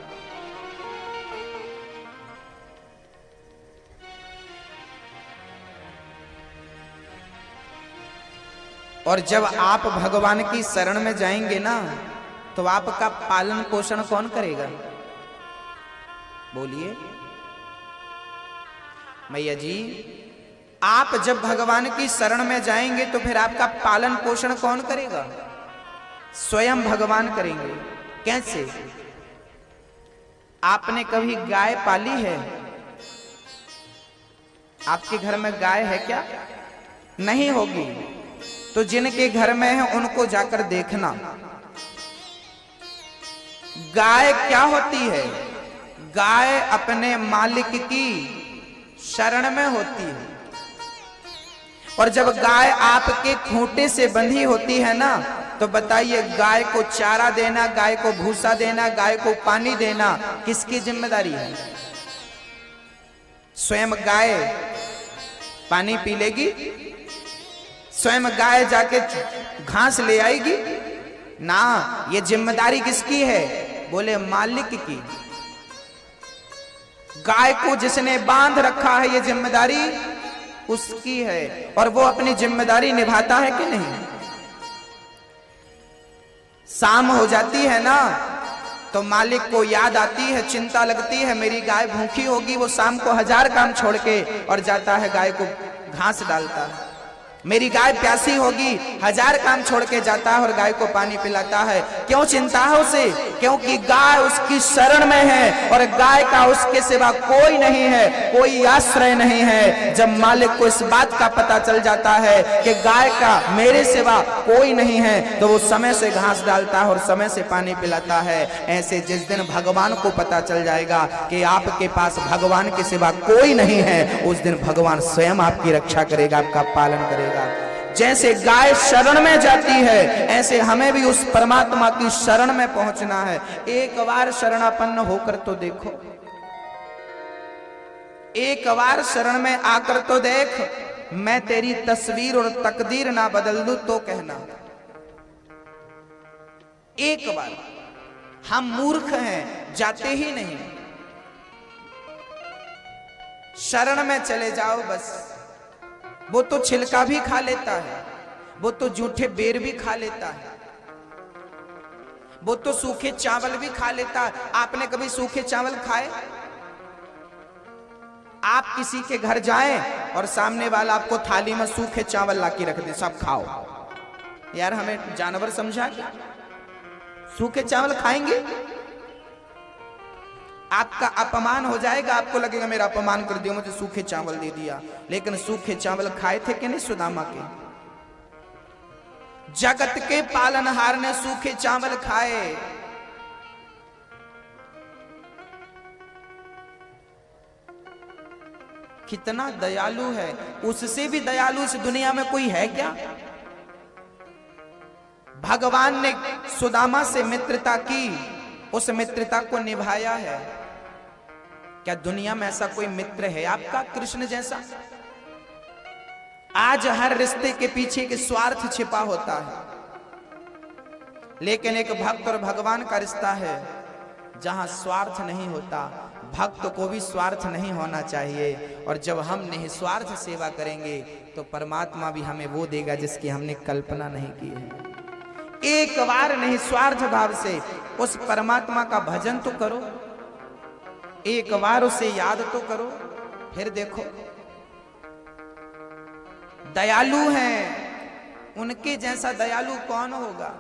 और जब आप भगवान की शरण में जाएंगे ना, तो आपका पालन पोषण कौन करेगा? बोलिए मैया जी, आप जब भगवान की शरण में जाएंगे तो फिर आपका पालन पोषण कौन करेगा? स्वयं भगवान करेंगे। कैसे? आपने कभी गाय पाली है? आपके घर में गाय है क्या? नहीं होगी। तो जिनके घर में है उनको जाकर देखना। गाय क्या होती है? गाय अपने मालिक की शरण में होती है। और जब गाय आपके खूंटे से बंधी होती है ना, तो बताइए गाय को चारा देना, गाय को भूसा देना, गाय को पानी देना किसकी जिम्मेदारी है? स्वयं गाय पानी पी लेगी? स्वयं गाय जाके घास ले आएगी? ना, ये जिम्मेदारी किसकी है? बोले मालिक की। गाय को जिसने बांध रखा है ये जिम्मेदारी उसकी है, और वो अपनी जिम्मेदारी निभाता है कि नहीं? शाम हो जाती है ना, तो मालिक को याद आती है, चिंता लगती है, मेरी गाय भूखी होगी। वो शाम को 1000 काम छोड़ के और जाता है, गाय को घास डालता है। मेरी गाय प्यासी होगी, 1000 काम छोड़ के जाता है और गाय को पानी पिलाता है। क्यों चिंता है उसे? क्योंकि गाय उसकी शरण में है और गाय का उसके सिवा कोई नहीं है, कोई आश्रय नहीं है। जब मालिक को इस बात का पता चल जाता है कि गाय का मेरे सिवा कोई नहीं है, तो वो समय से घास डालता है और समय से पानी पिलाता है। ऐसे जिस दिन भगवान को पता चल जाएगा कि आपके पास भगवान के सिवा कोई नहीं है, उस दिन भगवान स्वयं आपकी रक्षा करेगा, आपका पालन करेगा। जैसे गाय शरण में जाती है, ऐसे हमें भी उस परमात्मा की शरण में पहुंचना है। एक बार शरणापन्न होकर तो देखो, एक बार शरण में आकर तो देख। मैं तेरी तस्वीर और तकदीर ना बदल दूं तो कहना। एक बार। हम मूर्ख हैं, जाते ही नहीं। शरण में चले जाओ बस। वो तो छिलका भी खा लेता है, वो तो जूठे बेर भी खा लेता है, वो तो सूखे चावल भी खा लेता है। आपने कभी सूखे चावल खाए? आप किसी के घर जाएं और सामने वाला आपको थाली में सूखे चावल लाके रख दे, सब खाओ। यार हमें जानवर समझा क्या? सूखे चावल खाएंगे? आपका अपमान हो जाएगा, आपको लगेगा मेरा अपमान कर दिया, मुझे सूखे चावल दे दिया। लेकिन सूखे चावल खाए थे कि नहीं सुदामा के? जगत के पालनहार ने सूखे चावल खाए। कितना दयालु है, उससे भी दयालु इस दुनिया में कोई है क्या? भगवान ने सुदामा से मित्रता की, उस मित्रता को निभाया है। क्या दुनिया में ऐसा कोई मित्र है आपका कृष्ण जैसा? आज हर रिश्ते के पीछे एक स्वार्थ छिपा होता है, लेकिन एक भक्त और भगवान का रिश्ता है जहां स्वार्थ नहीं होता। भक्त को भी स्वार्थ नहीं होना चाहिए, और जब हम निस्वार्थ सेवा करेंगे तो परमात्मा भी हमें वो देगा जिसकी हमने कल्पना नहीं की है। एक बार निस्वार्थ भाव से उस परमात्मा का भजन तो करो, एक बार उसे याद तो करो, फिर देखो। दयालु हैं, उनके जैसा दयालु कौन होगा?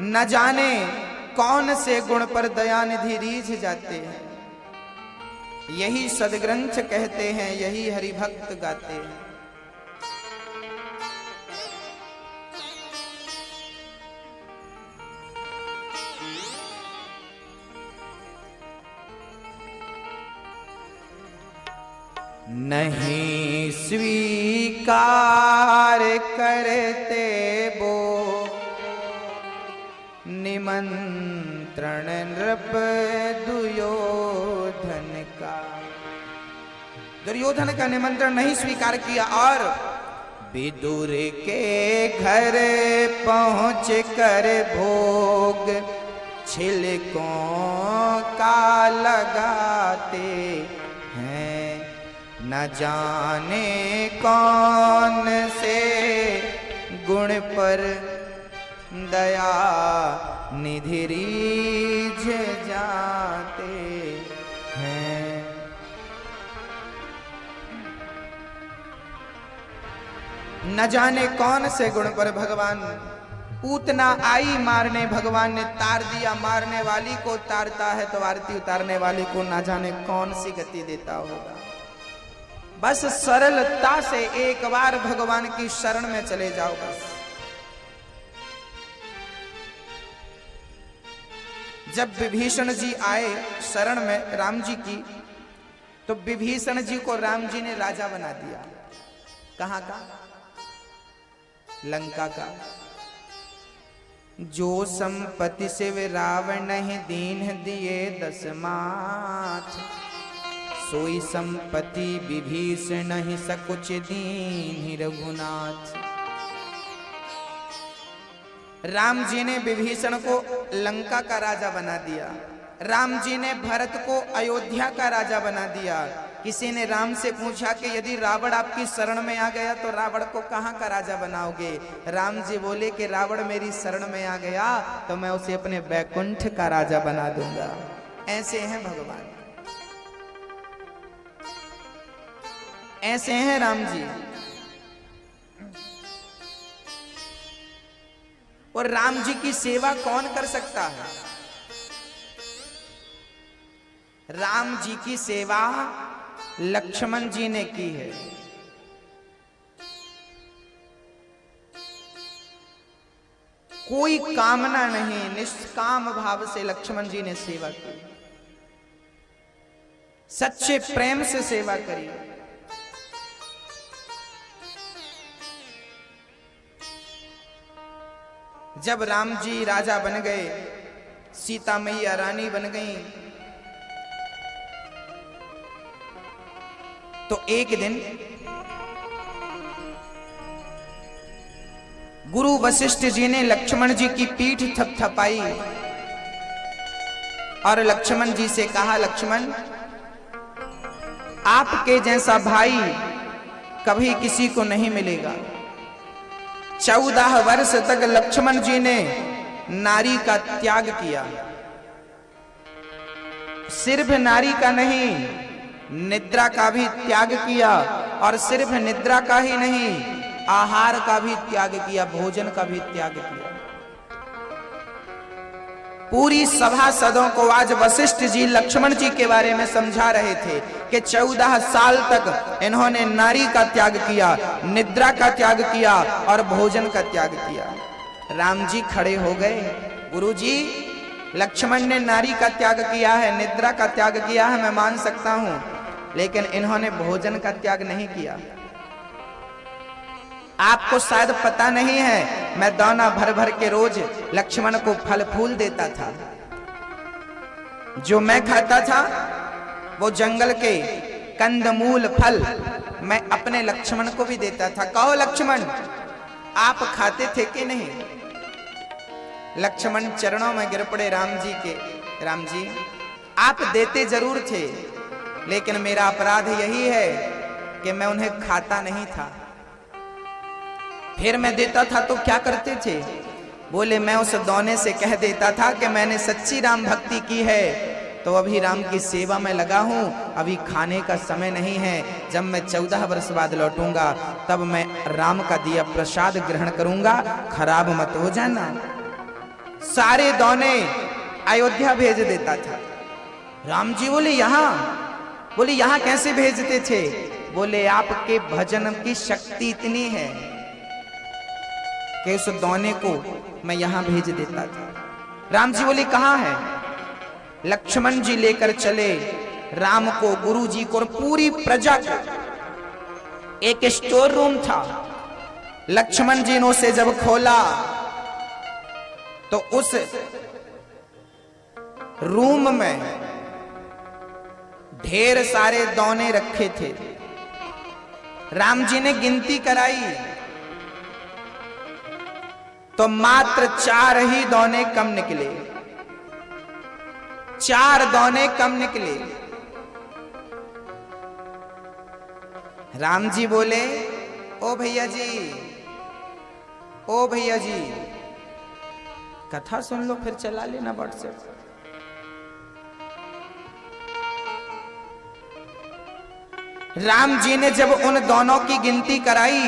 न जाने कौन से गुण पर दयानिधि रीझ जाते हैं, यही सदग्रंथ कहते हैं, यही हरिभक्त गाते हैं। नहीं स्वीकार करते वो निमंत्रण नृप दुर्योधन का। दुर्योधन का निमंत्रण नहीं स्वीकार किया और विदुर के घर पहुंच कर भोग छिलकों का लगाते हैं। न जाने कौन से गुण पर दया निधि रीझ जाते हैं। न जाने कौन से गुण पर भगवान, पूतना आई मारने, भगवान ने तार दिया, मारने वाली को तारता है तो आरती उतारने वाली को न जाने कौन सी गति देता होगा। बस सरलता से एक बार भगवान की शरण में चले जाओ। बस जब विभीषण जी आए शरण में राम जी की, तो विभीषण जी को राम जी ने राजा बना दिया। कहां का? लंका का। जो संपत्ति से वे रावण नहीं दीन दिए दशमाथ, सोई संपत्ति विभीषण नहीं सकुच दीन रघुनाथ। राम जी ने विभीषण को लंका का राजा बना दिया, राम जी ने भरत को अयोध्या का राजा बना दिया। किसी ने राम से पूछा कि यदि रावण आपकी शरण में आ गया तो रावण को कहां का राजा बनाओगे? राम जी बोले कि रावण मेरी शरण में आ गया तो मैं उसे अपने बैकुंठ का राजा बना दूंगा। ऐसे हैं भगवान, ऐसे हैं राम जी। और राम जी की सेवा कौन कर सकता है? राम जी की सेवा लक्ष्मण जी ने की है। कोई कामना नहीं, निष्काम भाव से लक्ष्मण जी ने सेवा की, सच्चे प्रेम से सेवा करी। जब राम जी राजा बन गए, सीता मैया रानी बन गई, तो एक दिन गुरु वशिष्ठ जी ने लक्ष्मण जी की पीठ थपथपाई और लक्ष्मण जी से कहा, लक्ष्मण आपके जैसा भाई कभी किसी को नहीं मिलेगा। 14 वर्ष तक लक्ष्मण जी ने नारी का त्याग किया। सिर्फ नारी का नहीं, निद्रा का भी त्याग किया, और सिर्फ निद्रा का ही नहीं, आहार का भी त्याग किया, भोजन का भी त्याग किया। पूरी सभासदों को आज वशिष्ठ जी लक्ष्मण जी के बारे में समझा रहे थे कि 14 साल तक इन्होंने नारी का त्याग किया, निद्रा का त्याग किया और भोजन का त्याग किया। राम जी खड़े हो गए, गुरुजी लक्ष्मण ने नारी का त्याग किया है, निद्रा का त्याग किया है, मैं मान सकता हूं, लेकिन इन्होंने भोजन का त्याग नहीं किया। आपको शायद पता नहीं है, मैं दाना भर भर के रोज लक्ष्मण को फल फूल देता था। जो मैं खाता था वो जंगल के कंदमूल फल मैं अपने लक्ष्मण को भी देता था। कहो लक्ष्मण, आप खाते थे कि नहीं? लक्ष्मण चरणों में गिर पड़े राम जी के। राम जी, आप देते जरूर थे, लेकिन मेरा अपराध यही है कि मैं उन्हें खाता नहीं था। फिर मैं देता था तो क्या करते थे? बोले, मैं उस दौने से कह देता था कि मैंने सच्ची राम भक्ति की है, तो अभी राम की सेवा में लगा हूं, अभी खाने का समय नहीं है। जब मैं 14 वर्ष बाद लौटूंगा तब मैं राम का दिया प्रसाद ग्रहण करूंगा, खराब मत हो जाना। सारे दौने अयोध्या भेज देता था। राम जी बोले, यहां? बोले, यहां कैसे भेजते थे? बोले, आपके भजन की शक्ति इतनी है कि उस दौने को मैं यहां भेज देता था। राम जी बोले, कहां है? लक्ष्मण जी लेकर चले राम को, गुरु जी को और पूरी प्रजा को। एक स्टोर रूम था। लक्ष्मण जी ने उसे जब खोला तो उस रूम में ढेर सारे दौने रखे थे। राम जी ने गिनती कराई तो मात्र 4 ही दौने कम निकले। 4 दौने कम निकले। राम जी बोले, ओ भैया जी, ओ भैया जी, कथा सुन लो फिर चला लेना व्हाट्सएप। राम जी ने जब उन दोनों की गिनती कराई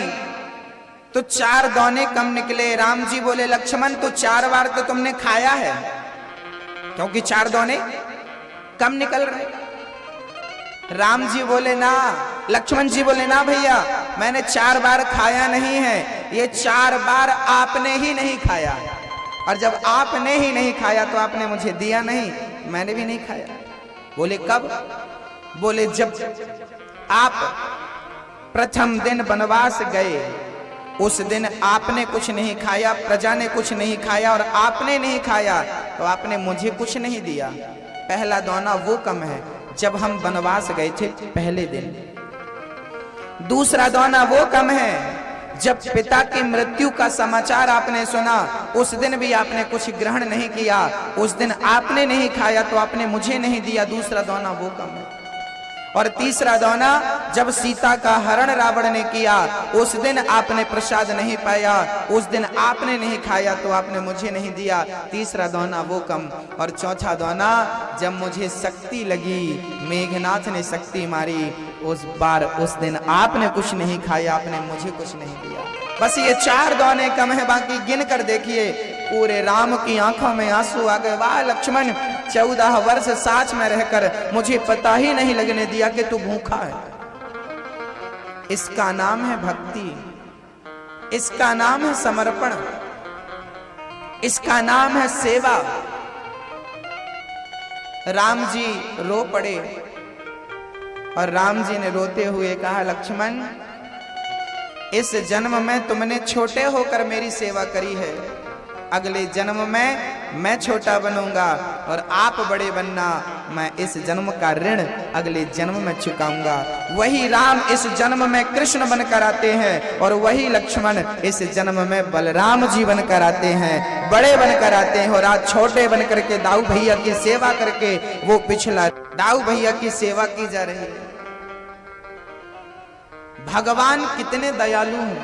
तो 4 दौने कम निकले। राम जी बोले, लक्ष्मण तो 4 बार तो तुमने खाया है, क्योंकि 4 दौने कम निकल रहे। राम जी बोले, ना। लक्ष्मण जी बोले, ना भैया, मैंने 4 बार खाया नहीं है, ये 4 बार आपने ही नहीं खाया, और जब आपने ही नहीं खाया तो आपने मुझे दिया नहीं, मैंने भी नहीं खाया। बोले, कब? बोले, जब आप प्रथम दिन वनवास गए उस दिन आपने कुछ नहीं खाया, प्रजा ने कुछ नहीं खाया, और आपने नहीं खाया तो आपने मुझे कुछ नहीं दिया। पहला दौना वो कम है जब हम वनवास गए थे पहले दिन। दूसरा दौना वो कम है जब पिता की मृत्यु का समाचार आपने सुना, उस दिन भी आपने कुछ ग्रहण नहीं किया, उस दिन आपने नहीं खाया तो आपने मुझे नहीं दिया। दूसरा दौना वो कम है। और तीसरा दौना जब सीता का हरण रावण ने किया, उस दिन आपने प्रसाद नहीं पाया, उस दिन आपने नहीं खाया तो आपने मुझे नहीं दिया। तीसरा दौना वो कम। और चौथा दौना जब मुझे शक्ति लगी, मेघनाथ ने शक्ति मारी, उस बार उस दिन आपने कुछ नहीं खाया, आपने मुझे कुछ नहीं दिया। बस ये 4 दौने कम है, बाकी गिन कर देखिए। पूरे राम की आंखों में आंसू आ गए। वाह लक्ष्मण, 14 वर्ष साथ में रहकर मुझे पता ही नहीं लगने दिया कि तू भूखा है। इसका नाम है भक्ति, इसका नाम है समर्पण, इसका नाम है सेवा। राम जी रो पड़े और राम जी ने रोते हुए कहा, लक्ष्मण, इस जन्म में तुमने छोटे होकर मेरी सेवा करी है, अगले जन्म में मैं छोटा बनूंगा और आप बड़े बनना। मैं इस जन्म का ऋण अगले जन्म में चुकाऊंगा। वही राम इस जन्म में कृष्ण बनकर आते हैं और वही लक्ष्मण इस जन्म में बलराम जी बनकर आते हैं, बड़े बनकर आते हैं। और आज छोटे बनकर के दाऊ भैया की सेवा करके वो पिछला दाऊ भैया की सेवा की जा रही है। भगवान कितने दयालु हैं,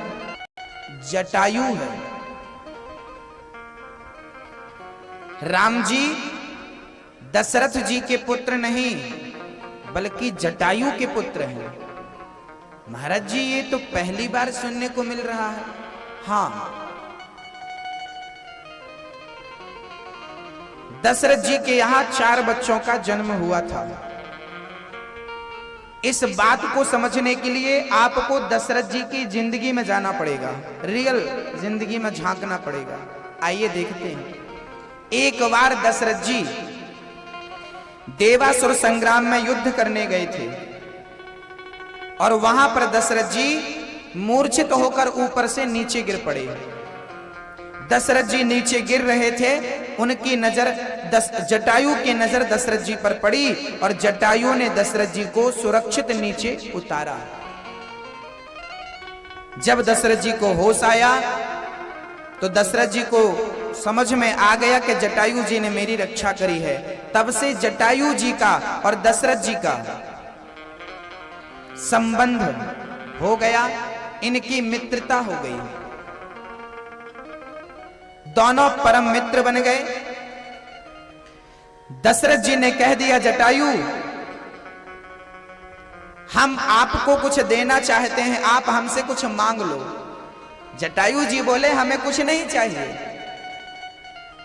जटायु है। राम जी दशरथ जी के पुत्र नहीं बल्कि जटायु के पुत्र हैं। महाराज जी ये तो पहली बार सुनने को मिल रहा है। हाँ, दशरथ जी के यहां 4 बच्चों का जन्म हुआ था। इस बात को समझने के लिए आपको दशरथ जी की जिंदगी में जाना पड़ेगा, रियल जिंदगी में झांकना पड़ेगा। आइए देखते हैं। एक बार दशरथ जी देवासुर संग्राम में युद्ध करने गए थे और वहां पर दशरथ जी मूर्छित होकर ऊपर से नीचे गिर पड़े। दशरथ जी नीचे गिर रहे थे, उनकी नजर जटायु की नजर दशरथ जी पर पड़ी और जटायु ने दशरथ जी को सुरक्षित नीचे उतारा। जब दशरथ जी को होश आया तो दशरथ जी को समझ में आ गया कि जटायु जी ने मेरी रक्षा करी है। तब से जटायु जी का और दशरथ जी का संबंध हो गया, इनकी मित्रता हो गई, दोनों परम मित्र बन गए। दशरथ जी ने कह दिया जटायु हम आपको कुछ देना चाहते हैं, आप हमसे कुछ मांग लो। जटायु जी बोले हमें कुछ नहीं चाहिए,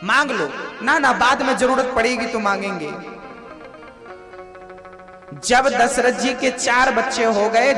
मांग लो। ना ना, बाद में जरूरत पड़ेगी तो मांगेंगे। जब दशरथ जी के 4 बच्चे हो गए,